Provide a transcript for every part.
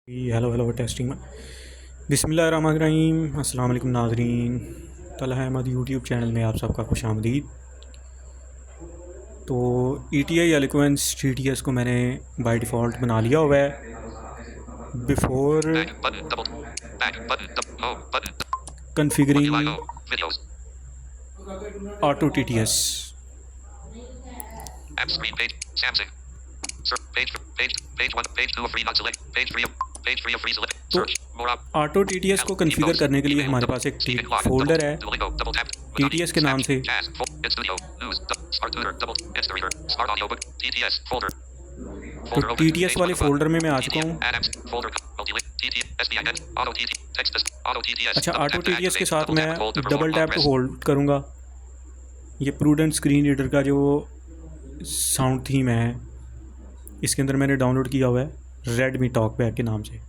Hello hello testing में बिस्मिल्लाहिर्रहमानिर्रहीम। अस्सलाम वालेकुम नाज़रीन, तलहा अहमद यूट्यूब चैनल में आप सबका खुश आमदीद। तो ETI एलिक्वेंस TTS को मैंने बाय डिफ़ॉल्ट बना लिया हुआ है बिफ़ोर कन्फिगरिंग ऑटो TTS। तो ऑटो TTS को कन्फिगर करने के लिए हमारे पास एक फ़ोल्डर है TTS के नाम से। तो TTS वाले फ़ोल्डर में मैं आ चुका हूँ। अच्छा, ऑटो TTS के साथ मैं डबल टैप टू होल्ड करूँगा। ये प्रूडेंट स्क्रीन रीडर का जो साउंड थीम है, इसके अंदर मैंने डाउनलोड किया हुआ है रेडमी टॉकबैक के नाम से।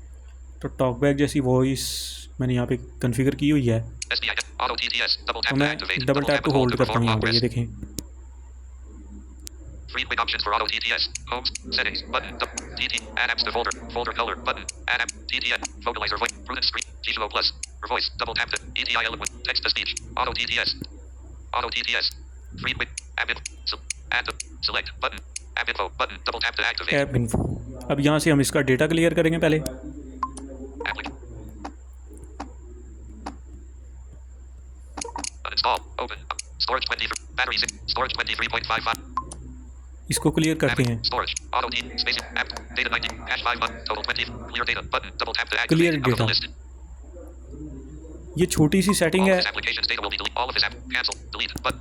तो टॉकबैक जैसी वॉइस मैंने यहाँ पे कॉन्फ़िगर की हुई है। तो मैं डबल टैप टू होल्ड करता हूँ यहाँ पे, ये देखें। Three quick options for auto TTS. Homes, settings, button, TT, add apps to folder, folder color, button, add app, TTN, vocalizer voice, prudent screen, G2O plus, voice, double tap to, ETI eloquent, text to speech, auto TTS, three quick, app info, add to, select, button, app info, button, double tap to activate. App info. अब यहाँ से हम इसका data clear करेंगे पहले। Uninstall, open, storage 20, battery 6, storage 23.55. इसको clear करते हैं। Storage, auto T, space, app, data 90, hash 5 button, total 20, clear data, button, double tap to activate, clear out of the data. list. ये छोटी सी सेटिंग All of है। his applications data will be delete, all of his app, cancel, delete, button,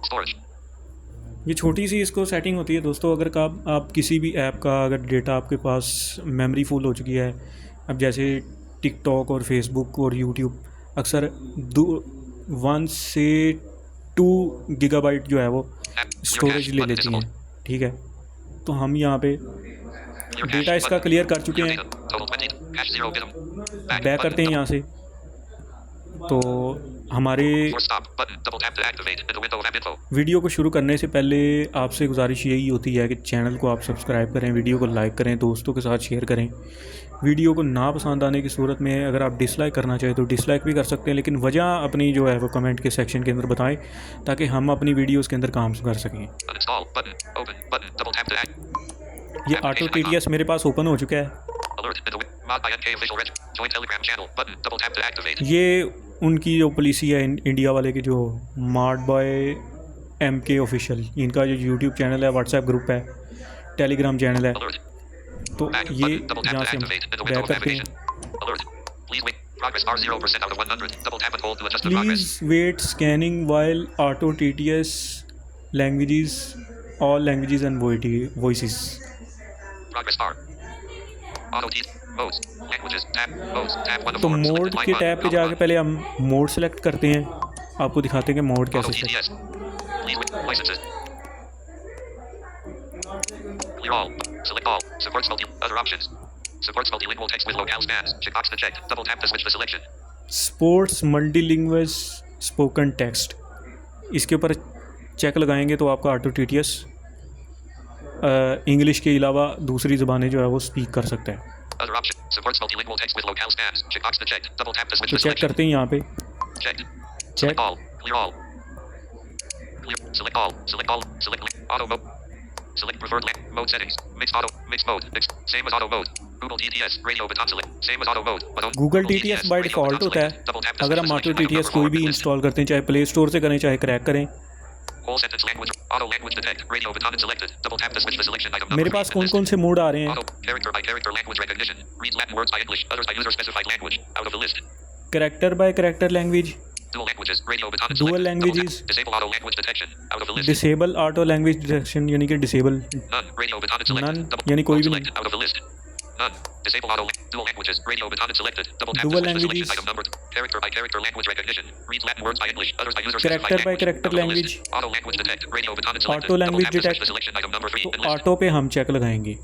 storage. ये छोटी सी इसको setting होती है दोस्तों। अगर आप किसी भी ऐप का अगर डेटा आपके पास मेमोरी फुल हो चुकी है, अब जैसे टिकटॉक और फेसबुक और यूट्यूब अक्सर 1 से 2 गीगाबाइट जो है वो स्टोरेज ले लेती हैं, ठीक है। तो हम यहाँ पे डेटा इसका क्लियर कर चुके हैं। बैक करते हैं यहाँ से। तो हमारे वीडियो को शुरू करने से पहले आपसे गुजारिश यही होती है कि चैनल को आप सब्सक्राइब करें, वीडियो को लाइक करें, दोस्तों के साथ शेयर करें। वीडियो को ना पसंद आने की सूरत में अगर आप डिसलाइक करना चाहें तो डिसलाइक भी कर सकते हैं, लेकिन वजह अपनी जो है वो कमेंट के सेक्शन के अंदर बताएं ताकि हम अपनी वीडियोस के अंदर काम कर सकें। ये ऑटो TTS मेरे पास ओपन हो चुका है। ये उनकी जो पॉलिसी है इंडिया वाले की, जो मार्ड बाय MK ऑफिशियल, इनका जो यूट्यूब चैनल है, व्हाट्सएप ग्रुप है, टेलीग्राम चैनल है। तो ये यहाँ से हम बैक करते हैं। Please wait scanning while auto TTS languages, all languages and voices. तो मोड के टैब पे जाके पहले हम मोड सेलेक्ट करते हैं। आपको दिखाते हैं कि मोड कैसे select. Sports multilingual spoken text, इसके ऊपर चेक लगाएंगे तो आपका ऑटो TTS इंग्लिश के अलावा दूसरी ज़बानें जो है वो स्पीक कर सकता है। तो चेक करते हैं यहाँ पे। Check select preferred mode settings, mixed mode, same as auto mode. Google TTS radio button select, same as auto mode. Google TTS by default होता है। अगर हम ऑटो TTS कोई भी इंस्टॉल करते हैं, चाहे प्ले स्टोर से करें चाहे क्रैक करें। मेरे पास कौन कौन से मोड आ रहे हैं? Character bye character language, dual languages, disable auto language detection यानी कि डिसेबल, नन यानी कोई भी नहीं, dual languages, character bye character language, auto language detect. तो ऑटो पे हम चेक लगाएंगे।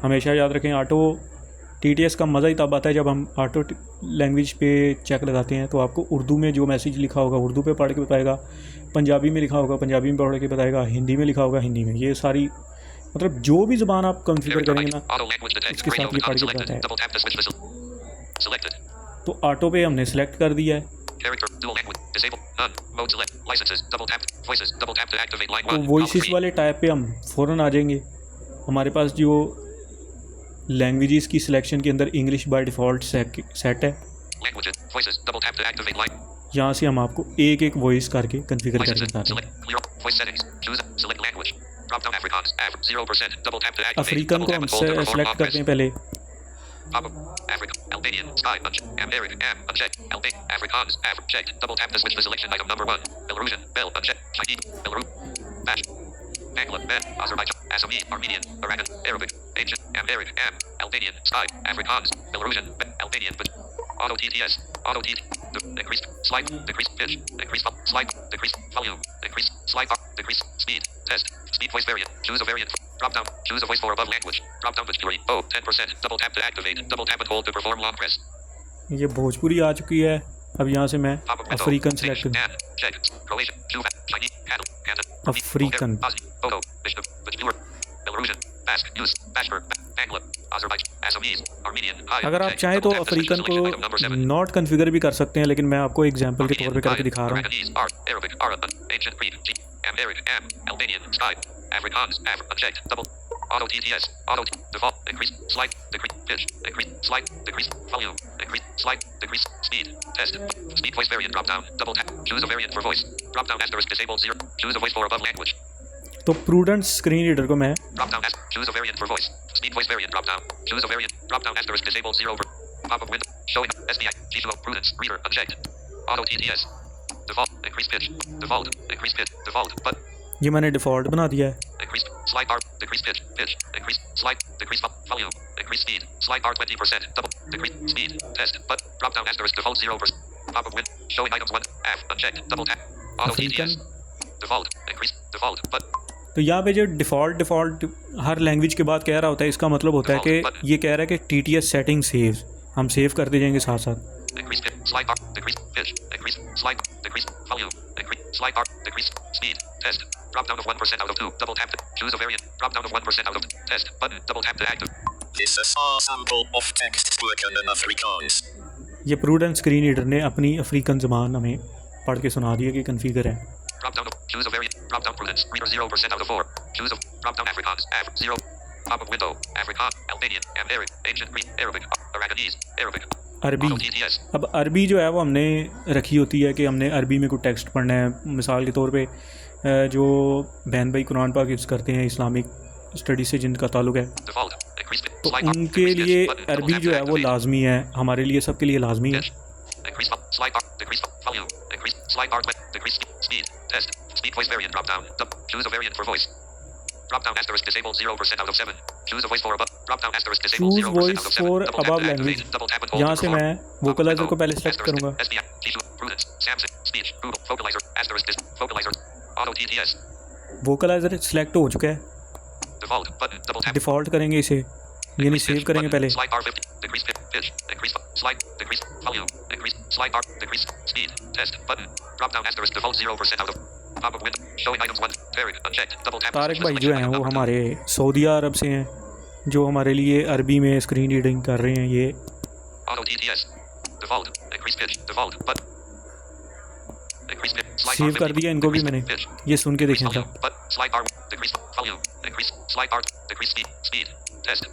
हमेशा याद रखें, ऑटो TTS का मज़ा ही तब आता है जब हम ऑटो लैंग्वेज पे चेक लगाते हैं। तो आपको उर्दू में जो मैसेज लिखा होगा उर्दू पे पढ़ के बताएगा, पंजाबी में लिखा होगा पंजाबी में पढ़ के बताएगा, हिंदी में लिखा होगा हिंदी में। ये सारी मतलब जो भी ज़बान आप कॉन्फ़िगर करेंगे ना, इसके साथ ये पढ़ के बताता है। Selected. तो ऑटो पे हमने सेलेक्ट कर दिया है। Character. Dual language. Disable. None. Mode select. Licenses. Double tap. Voices. Double tap to activate line तो 1. वॉइसेस वाले टैब पे हम फ़ौरन आ जाएंगे। हमारे पास जो लैंग्वेजेस की सिलेक्शन के अंदर इंग्लिश बाय डिफ़ॉल्ट सेट है। Languages. Voices. Double tap to activate line. यहाँ से हम आपको एक एक वॉइस करके कॉन्फ़िगर करके Licenses. बताते हैं। Select. Clear. Voice settings. Choose. Select language. Drop down Afrikaans. 0%. Double tap to activate. African Double को tap हम and hold to perform select long करते press. हैं पहले। Pop up. Africa. Albanian. Sky. Amharic. Unchecked. Albanian. Afrikaans. Checked. Double tap to switch to selection item number 1. Belarusian. Bell. Unchecked. Chinese. Belarus. Bash. Anglo. Ben. Azerbaijan. Assamese. Armenian. Arakan. Arabic. Ancient. Amharic. Albanian. Sky. Afrikaans. Belarusian. Albanian. Auto TTS. Auto TT. Decreased. Slide. Decreased pitch. Decreased. Slide. Decreased. Volume. Decreased. Slide. Decreased. Speed. Test. Speed voice variant. Choose a variant. Drop down. Choose a voice for above language. Drop down Bhojpuri. 10%. Double tap to activate. Double tap and hold to perform long press. ये भोजपुरी आ चुकी है। अब यहाँ से मैं Pop up window. African select करूँ। Check. Croatian. Juva. Chinese. Canada. African. Photo. Vishnu. Bhojpuri. Belarusian. Basque. Use. Bashkir. Anglo. Azerbaijan. Assamese. Armenian. अगर आप चाहें तो अफ्रीकन को नॉट कॉन्फ़िगर भी कर सकते हैं, लेकिन मैं आपको एग्जांपल के तौर पे करके दिखा रहा हूँ। Arakanese. Arabic. Arabic. Ancient Greek. Amharic. Albanian. Sky. Afrikaans. Unchecked. Double. Auto TTS. Auto default. Decrease. Slide. Decrease. Pitch. Decrease. Slide. Decrease. Volume. Decrease. Slide. Decrease. Speed. Test. Speed voice variant. Drop down. Double tap. Choose a variant for voice. Drop down asterisk disable 0. Choose a voice for above language. तो prudence screen reader को मैं Drop down choose a variant for voice. Speed voice variant. Drop down. Choose a variant. Drop down asterisk disable 0. Pop up window. Showing SDI. G-Flow. Prudence. Reader. Unchecked. Auto TTS. Default. Decrease pitch. Default. Decrease pitch. Default. But. ये मैंने default बना दिया है। Decrease. Slide bar. Decrease pitch. Pitch. Decrease. Slide. Decrease volume. Decrease speed. Slide bar 20%. Double. Decrease speed. Test. But. Drop down asterisk default 0%. Pop up window. Showing items 1. F. Unchecked. Double tap. Auto TTS. Default. Decrease. Default. But. तो यहाँ पे जो default हर language के बाद कह रहा होता है, इसका मतलब होता है कि ये कह रहा है कि TTS सेटिंग सेव, हम सेव करते जाएंगे साथ साथ। Decrease pitch, slide bar, decrease pitch, decrease slide, decrease volume, decrease slide bar, decrease speed, test, drop down of 1% out of 2, double tap to choose a variant, drop down of 1% out of test button, double tap to active. This is a sample of text spoken in Afrikaans. ये prudence screen reader ने अपनी African ज़बान हमें पढ़ के सुना दिया कि कन्फिगर है। Drop down, choose a variant, drop down prudence, reader 0% out of 4, choose a, drop down Afrikaans, 0, pop up window, Afrikaans, Albanian, Amharic, Ancient Greek, Arabic, Arakanese, Arabic, अरबी। Auto TTS. अब अरबी जो है वो हमने रखी होती है कि हमने अरबी में कोई टेक्स्ट पढ़ना है। मिसाल के तौर पे जो बहन भाई कुरान पाक हिफ्ज़ करते हैं इस्लामिक स्टडी से जिनका ताल्लुक़ है, Default, decrease pitch, तो slide bar, उनके decrease लिए pitch, button, double अरबी tap जो to है वो activate. लाजमी है, हमारे लिए सबके लिए लाजमी है। Pitch. Decrease slide bar. Decrease volume. Decrease slide bar. Decrease speed. Test. Speed voice variant. Drop down. Choose a variant for voice. Drop down asterisk disable 0% out of 7. Choose a voice for above. Drop down asterisk disable Choose 0% voice out of 7. for Double tap above to language. activate. Double tap and hold यहाँ to से perform. मैं vocaliser को पहले select Asterisk, करूँगा। SDI, G2, Prudence, Samson, speech, Google, vocalizer, asterisk, vocalizer, auto TTS, vocaliser select हो चुका है। default, button, double tap. Default करेंगे इसे, यानी Decrease सेव pitch, करेंगे button, पहले। Slide bar 50. Decrease pitch. Decrease slide. Decrease volume. Decrease slide bar. Decrease speed. Test button. Drop down asterisk default 0% out of. Pop up window. Showing items 1. Varied. Unchecked. Double tap. Tariq Switch भाई to जो selection हैं item वो number 2. हमारे Saudi अरब से हैं, जो हमारे लिए अरबी में स्क्रीन रीडिंग कर रहे हैं। ये Auto TTS. Default. Decrease pitch. Default. But. Decrease pitch. Slide save bar कर 50. दिया इनको भी Decrease मैंने, pitch. ये सुन के Decrease देखें volume. था। But. Slide bar. Decrease volume. Decrease slide bar. Decrease speed. Speed. Test.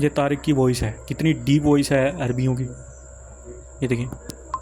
ये तारिक की वॉइस है, कितनी डीप वॉइस है अरबियों की, ये देखें।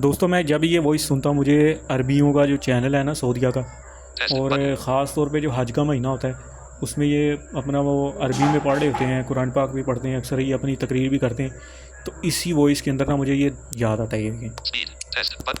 दोस्तों मैं जब ये वॉइस सुनता हूँ, मुझे अरबियों का जो चैनल है ना सऊदीया का, Test. और Button. ख़ास तौर पे जो हज का महीना होता है उसमें ये अपना वो अरबी में पढ़ रहे होते हैं, कुरान पाक भी पढ़ते हैं, अक्सर ये अपनी तकरीर भी करते हैं, तो इसी वॉइस के अंदर ना मुझे ये याद आता है। ये देखें, Speed. Test. But.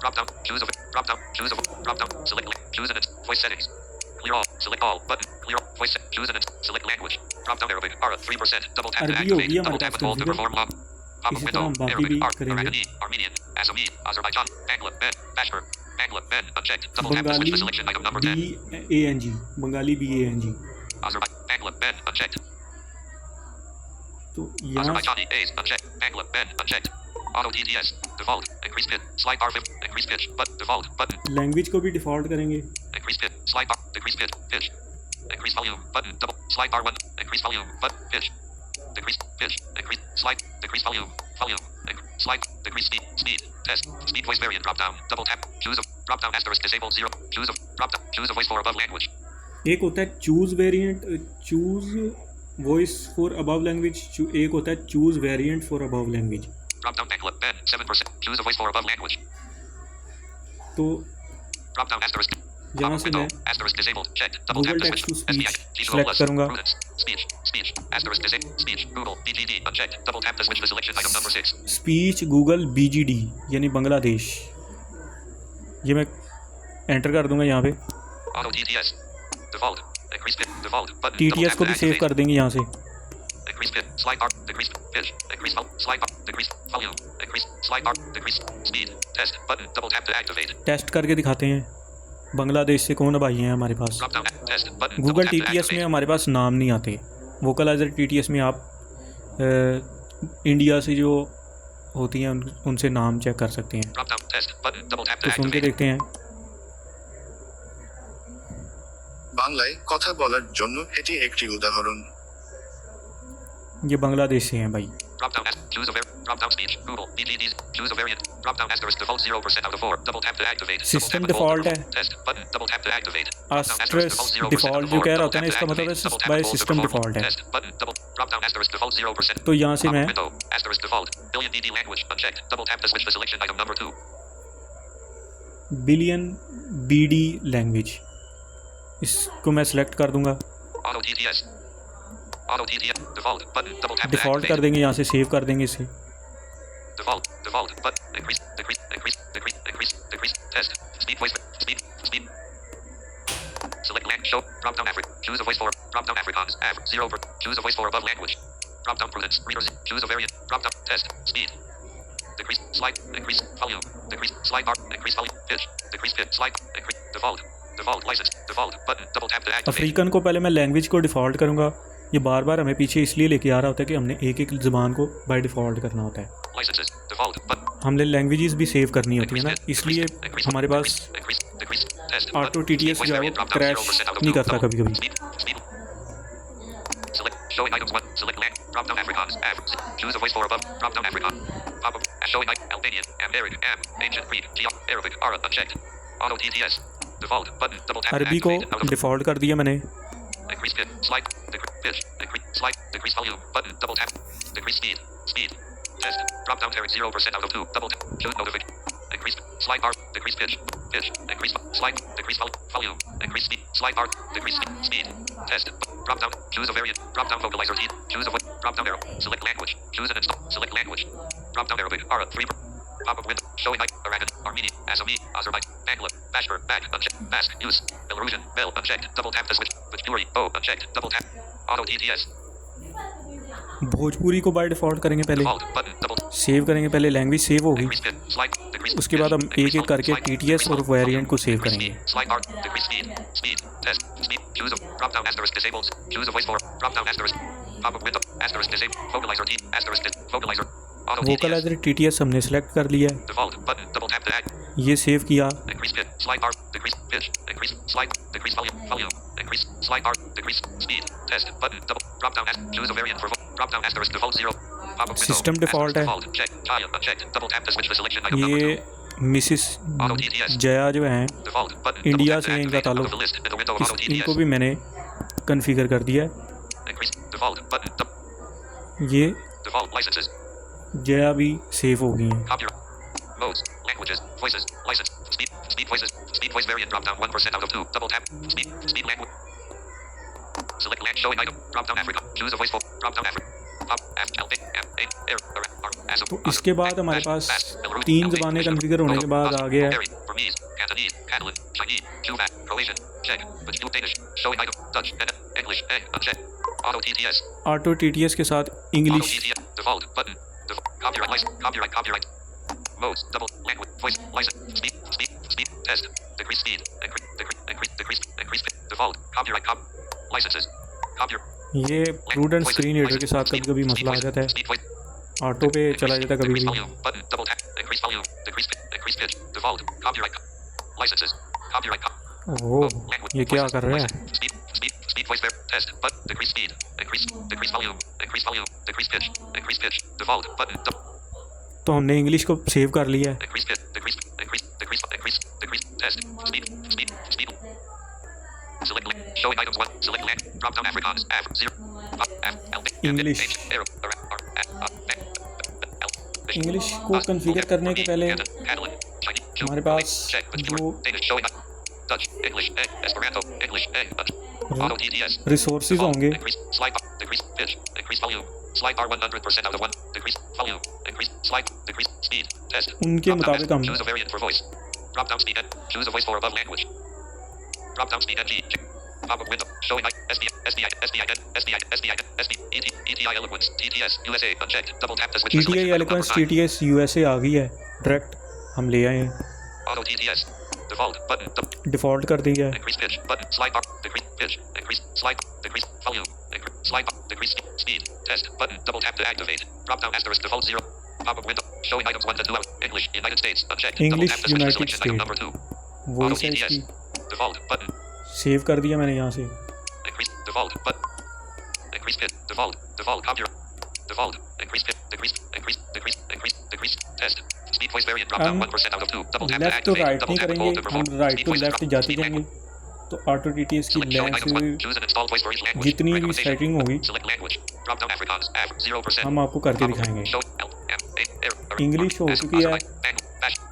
Drop down. Choose a. Drop down. Choose a. Drop down. Select. Choose an. Voice settings. Clear all. Select all. Button. Clear all. Voice. Choose an. Select language. Drop down Arabic. Ara 3%. Double tap to अरबी होगी activate. हमारे Double tap pass and hold to configure। perform log. Pop up इसी तरह window. हम बाकी Arabic. भी Art. करेंगे। Arakanese. Armenian. Assamese. Azerbaijan. Anglo. Ben. Bashkir. Anglo. Ben. Unchecked. Double tap to Bengali switch to selection item number 10. BANG, Bengali BANG। Azerbaijan. Anglo. Ben. Unchecked. तो यहाँ Azerbaijani. A's. Unchecked. Anglo. Ben. Unchecked. Auto TTS. Default. Increase pitch. Slide bar 50. Increase pitch. But default. Button. Language को भी default करेंगे। Increase pitch. Slide bar. Decrease pitch. Pitch. Increase volume. Button. Double. Slide bar 1. Increase volume. Button. Pitch. Decrease pitch. Increase. Slide. Decrease volume. Volume. Slide. Decrease speed. Speed. Test. Speed voice variant drop down. Double tap. Choose a drop down asterisk disabled 0. Choose a drop down. Choose a voice for above language. एक होता है choose variant, choose voice for above language, एक होता है choose variant for above language. Drop down backlit. Ben 7%. Choose a voice for above language. तो Drop down asterisk. यहाँ से मैं Asterisk disabled. Checked. Double tap Google to text to switch. Speech SPI. Select करूँगा। Prudence. Speech. Speech. Asterisk disabled. Speech. Google. BGD. Unchecked. Double tap to switch the selection item number 6. Speech Google BGD यानी बांग्लादेश, ये मैं enter कर दूंगा यहाँ पे। Auto TTS. Default. Increase pitch. Default. Button. TTS को भी सेव कर देंगे यहाँ से। Decrease pitch. Slide bar. Decrease pitch. Decrease slide bar. Decrease volume. Decrease slide bar. Decrease speed. Test button. Double tap to activate. Test करके दिखाते हैं बांग्लादेश से कौन भाई हैं हमारे पास। Drop down. Test button. Google Double tap to TTS में activate. हमारे पास नाम नहीं आते। वोकलाइजर TTS में आप इंडिया से जो होती हैं उनसे नाम चेक कर सकते हैं। Drop down. Test button. Double tap to तो सुन के activate. देखते हैं। বাংলায় কথা বলার জন্য এটি একটি উদাহরণ। ये बांग्लादेश से हैं भाई। Drop down. Choose a drop down speech. Google. BGDs. Choose a variant. Drop down asterisk default 0% out of 4. Double tap to activate. System Double tap to hold default है। Test button. Double tap to activate. Asterisk default जो कह रहा होता है ना, इसका मतलब है by system default है। Test button. Double drop down asterisk default 0%. तो यहाँ से मैं Window. Asterisk default. Billion DD language. Unchecked. Double tap to switch the selection item number 2. Billion BD language, इसको मैं सिलेक्ट कर दूंगा। Auto TTS. Auto TTS. Default. Button. Double tap to default कर activate. देंगे, यहाँ से सेव कर देंगे इसे। Default. Default. Button. Increase. Decrease. Increase. Decrease. Decrease. Decrease. Test. Speed voice. Speed. Speed. Select language. Show. Drop down Africa. Choose a voice for. Drop down Afrikaans. 0. Choose a voice for above language. Drop down Prudence. Readers. Choose a variant. Drop down. Test. Speed. Decrease. Slide. Increase. Volume. Decrease. Slide bar. Increase volume. Pitch. Decrease pitch. Slide. Increase. Default. Default. License. Default. Button. Double tap to activate. African को पहले मैं language को default करूँगा। ये बार बार हमें पीछे इसलिए लेके आ रहा होता है कि हमने एक एक ज़बान को बाय डिफ़ॉल्ट करना होता है। Licenses. Default. Button. हमने लैंग्वेजेस भी सेव करनी होती है ना, इसलिए हमारे पास ऑटो TTS जो है वो क्रैश नहीं करता कभी कभी। Select showing items 1. Select land. Drop down Afrikaans. Choose a voice for above. Drop down Afrikaan. Pop up. Showing Albanian. Amharic. Ancient Greek. Arabic. Ara. Unchecked. Auto TTS. Default. Button. Double tap. अरबी को Activate. Out of. Default कर दिया मैंने। Decrease pitch. Slide. Decrease pitch. Decrease. Slide. Decrease volume. Button. Double tap. Decrease speed. Speed. Test. Drop down carry 0% out of 2. Double tap. Choose notification. Decrease. Slide bar. Decrease pitch. Pitch. Decrease. Slide. Decrease volume. Decrease speed. Slide bar. Decrease speed. Test. Drop down. Choose a variant. Drop down vocalizer T. Choose a voice. Drop down arrow. Select language. Choose an install. Select language. Drop down Arabic. Ara. 3. Pop up window. Showing Arakan. Armenian. Assamese. Azerbaijan. Bangla. Bashkir. Bag. Unchecked. Basque. Use. Belarusian. Bell. Unchecked. Double tap to switch. Bajpuri. O. Unchecked. Double tap. Auto TTS. Bhojpuri को by default करेंगे पहले, Default. Button. Double. Save करेंगे पहले, language save होगी। Decrease pitch. Slide. Decrease. उसके बाद हम एक एक करके TTS और वेरिएंट को सेव करेंगे। Slide bar. Decrease speed. Speed. Test. Speed. Choose a drop down asterisk disabled. Choose a voice for drop down asterisk. Pop up window. Asterisk disabled. Vocalizer T. Asterisk vocalizer. Auto TTS. Vocaliser TTS हमने select कर लिया है, Default. Button. Double tap to act. ये save किया। Decrease pitch. Slide bar. Decrease pitch. Decrease slide. Decrease volume. Volume. Decrease slide bar. Decrease speed. Test. Button. Double drop down asterisk. Choose a variant for drop down asterisk default 0. Pop up window. System default है। Default. Check. Child. Unchecked. Double tap to switch the selection item number ये 2. Mrs Jaya जो हैं Default. Button. India Double tap से to इनका activate out of the ताल्लुक, list in the window of Auto इनको TTS. भी मैंने कन्फिगर कर दिया है। Decrease. Default. Button. ये Default licenses. जया भी सेव हो गई हैं। Copyright. Modes. Languages. Voices. License. Speed. Speed voices. Speed voice variant drop down 1% out of 2. Double tap. Speed. Speed language. Select land showing item. Drop down Africa. Choose a voice for drop down Africa. Pop. तो इसके बाद हमारे पास 3 ज़बानें configure होने के बाद आ गया है Burmese, Cantonese, Catalan, Chinese, Slovak, Croatian, Czech, Danish, showing item, Dutch, English, unchecked. Auto TTS. Auto TTS के साथ Auto English. TTS. Default. Button. Copyright license. Copyright. Modes. Double. Language. Voice. License. Speed. Test. Decrease speed. Decrease. Default. Copyright. Licenses. Copyright. ये prudent screen reader के साथ कभी कभी मसला आ जाता है, ऑटो पे चला जाता है कभी कभी। Button. Double tap. Decrease volume. Decrease pitch. Default. Copyright. Licenses. Copyright. ओह, ये क्या कर रहा है? Speed voice test but decrease speed, decrease volume, decrease pitch, default button, तो हमने इंग्लिश को सेव कर लिया है। decrease test speed. Select showing items 1. Select land. Drop down Afrikaans. Av 0. English. English को कॉन्फ़िगर करने के पहले हमारे पास जो Dutch, English, Esperanto, English, Auto TTS. Resources होंगे Decrease pitch, decrease volume. Slide bar 100% out of 1. Decrease volume. Decrease speed. Test. उनके मुताबिक हम Choose a variant for voice. Drop down speed. Choose a voice for above language. Drop down speed NG. Pop up window. Showing ETI Eloquence. TTS USA. Unchecked. Double tap to switch to TTI selection. Eloquence TTS USA आ गई है, direct हम ले आए हैं, Auto TTS. Default button. Default कर दी है। Decrease pitch button. Slide bar. Decrease pitch. Decrease slide. Decrease volume. Slide bar. Decrease speed. Test button. Double tap to activate. Drop down asterisk default 0. Pop up window. Showing items 1 to 2 out. English United States. Unchecked. Double English tap to switch to United selection item States. number 2. वही Auto है TTS. इसकी, Default button. Save कर दिया मैंने यहाँ से। Decrease default button. Decrease pitch. Default copyright. Default. Decrease pitch. Decrease test. Speed voice variant. Drop down हम 1% out of 2. Double tap to left to activate. Right Double नहीं tap to hold करेंगे, to हम perform. Right Speed to voice left drop. जाते Speed जाएंगे। तो auto TTS की Select showing items 1. Length Choose an installed voice for each language. जितनी भी Recommendation. Setting होगी Select language. Drop down Afrikaans. Av 0%. हम आपको करके दिखाएंगे। Show L M A error. English हो चुकी है,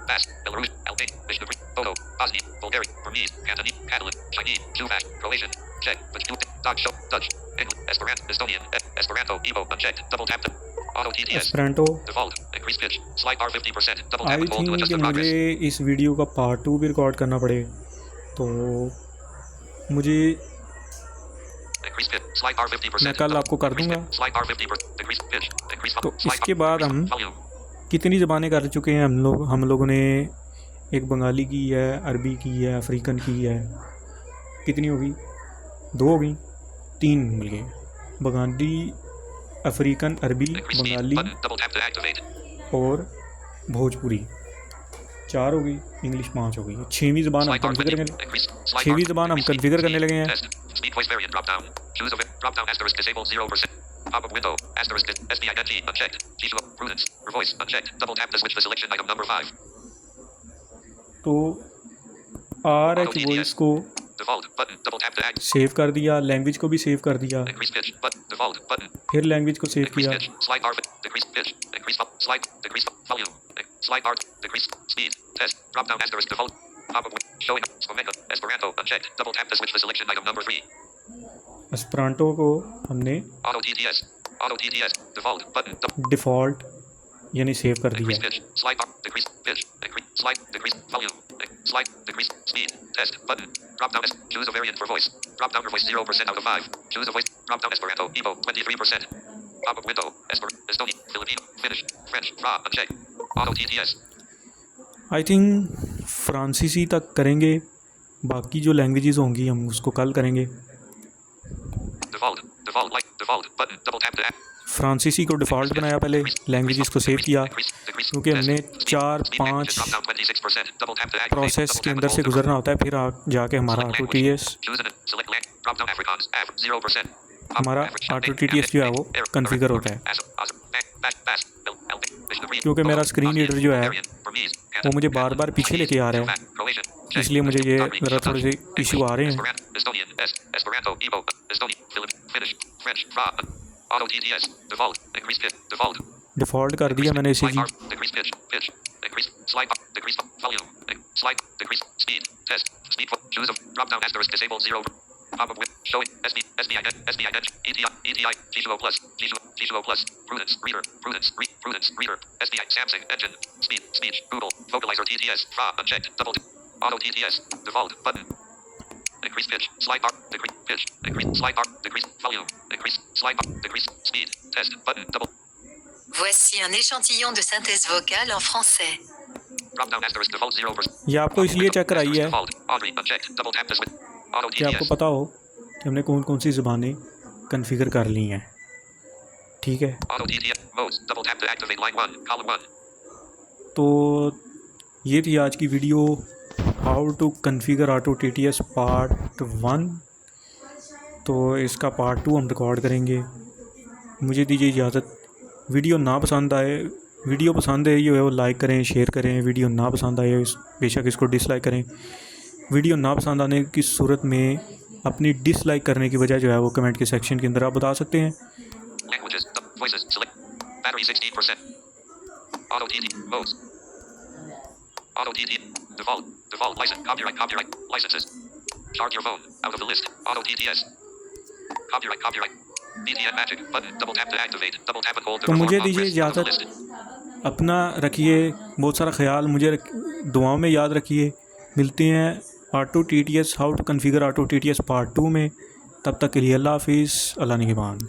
Bash, Belarus, Albania, Vishnu, Bodo, Bosnia, Bulgaria, Burmese, Cantonese, Catalan, Chinese, Slovak, Croatian, Czech, Dutch, show, Dutch, English, Esperanto, Estonian, Esperanto, Evo, unchecked, double tap to Auto TTS. एस्पेरेंटो। Default, increase pitch, slide bar 50%, double tap I and hold to think adjust कि the progress. मुझे इस video का part 2 भी record करना पड़े, तो मुझे Increase pitch, slide bar 50%. मैं कल आपको कर दूंगा। Slide bar 50%, decrease pitch, decrease तो slide इसके bar, बाद हम volume. कितनी ज़बानें कर चुके हैं हम लोगों ने, एक बंगाली की है, अरबी की है, अफ्रीकन की है, कितनी होगी? 2 हो गई, 3 मिल गए, बंगाली, अफ्रीकन, अरबी, Increase speed, Bengali button, double tap to activate. और भोजपुरी 4 हो गई, इंग्लिश 5 हो गई। 6वीं ज़बान हम Slide bar कॉन्फ़िगर 50, करने increase, slide bar, 6वीं ज़बान हम decrease speed, कॉन्फ़िगर करने speed, लगे हैं। test, speed voice variant drop down. Choose a drop down asterisk disabled 0%. Pop up window asterisk SDING unchecked. G prudence voice unchecked. Double tap to switch to selection item number 5. तो RH voice को Default button double tap to act. Save कर दिया, language को भी save कर दिया, Increase pitch button default button. फिर language को सेव Decrease किया, pitch slide bar decrease pitch decrease slide decrease volume slide bar decrease speed test drop down asterisk default pop up showing Slovenka Esperanto unchecked. Double tap to switch to selection item number 3. एस्पेरेंटो को हमने Auto TTS default button default यानी save कर दिया। decrease pitch slide bar decrease pitch decrease slide decrease volume slide decrease speed test button drop down choose a variant for voice drop down for voice 0% out of 5 choose a voice drop down Esperanto Evo 23% pop up window Estonia Filipino Finnish French Fra unchecked Auto TTS I think फ्रांसीसी तक करेंगे, बाकी जो languages होंगी हम उसको कल करेंगे। default button double tap to act फ्रांसीसी को डिफ़ॉल्ट बनाया, पहले लैंग्वेजेस को सेव किया, क्योंकि हमने 4-5 प्रोसेस के अंदर से गुजरना होता है, फिर जाके हमारा ऑटो TTS हमारा ऑटो TTS जो है वो कॉन्फ़िगर होता है। क्योंकि मेरा स्क्रीन रीडर जो है वो मुझे बार बार पीछे लेके आ रहा है, इसलिए मुझे ये ज़रा थोड़े से इशू आ रहे हैं। Esperanto Evo Estonia Finnish French Fra Auto TTS default increase pitch default default कर दिया मैंने इसी slide bar की। decrease pitch decrease slide bar decrease volume slide decrease speed test speed choose a drop down asterisk disable 0 pop up with showing SBI ETI G2O plus prudence reader SDI Samsung engine speech Google vocalizer TTS Fra unchecked double Auto TTS default button increase pitch slide bar decrease pitch increase slide bar decrease volume increase slide bar decrease speed test button double Voici un échantillon de synthèse vocale en français. drop down asterisk default 0%. ये आपको इसलिए check कराई है Audrey unchecked double tap to switch auto कि आपको TTS पता हो कि हमने कौन कौन सी ज़बानें कॉन्फ़िगर कर ली हैं, ठीक है। auto TTS modes double tap to activate line 1 column 1. तो ये थी आज की video. How to configure auto TTS part 1। तो इसका पार्ट 2 हम रिकॉर्ड करेंगे। मुझे दीजिए इजाज़त। वीडियो ना पसंद आए, वीडियो पसंद है जो है वो लाइक करें, शेयर करें। वीडियो ना पसंद आए बेशक इसको डिसलाइक करें। वीडियो ना पसंद आने की सूरत में अपनी डिसलाइक करने की वजह जो है वो कमेंट के सेक्शन के अंदर आप बता सकते हैं। Languages. Voices. Select. Battery 60%. Auto TT. Modes. Auto TT. Default. Default license. Copyright. Copyright. Licenses. Charge your phone. Out of the list. Auto TTS. Copyright. Copyright. BTN Magic. Button. Double tap to activate. Double tap and hold to तो मुझे perform दीजिए progress. Out of the list. इजाज़त। अपना रखिए बहुत सारा ख्याल, मुझे दुआओं में याद रखिए। मिलते हैं auto TTS how to configure auto TTS part 2 में। तब तक के लिए अल्लाह हाफिज़, अल्लाह निगहबान।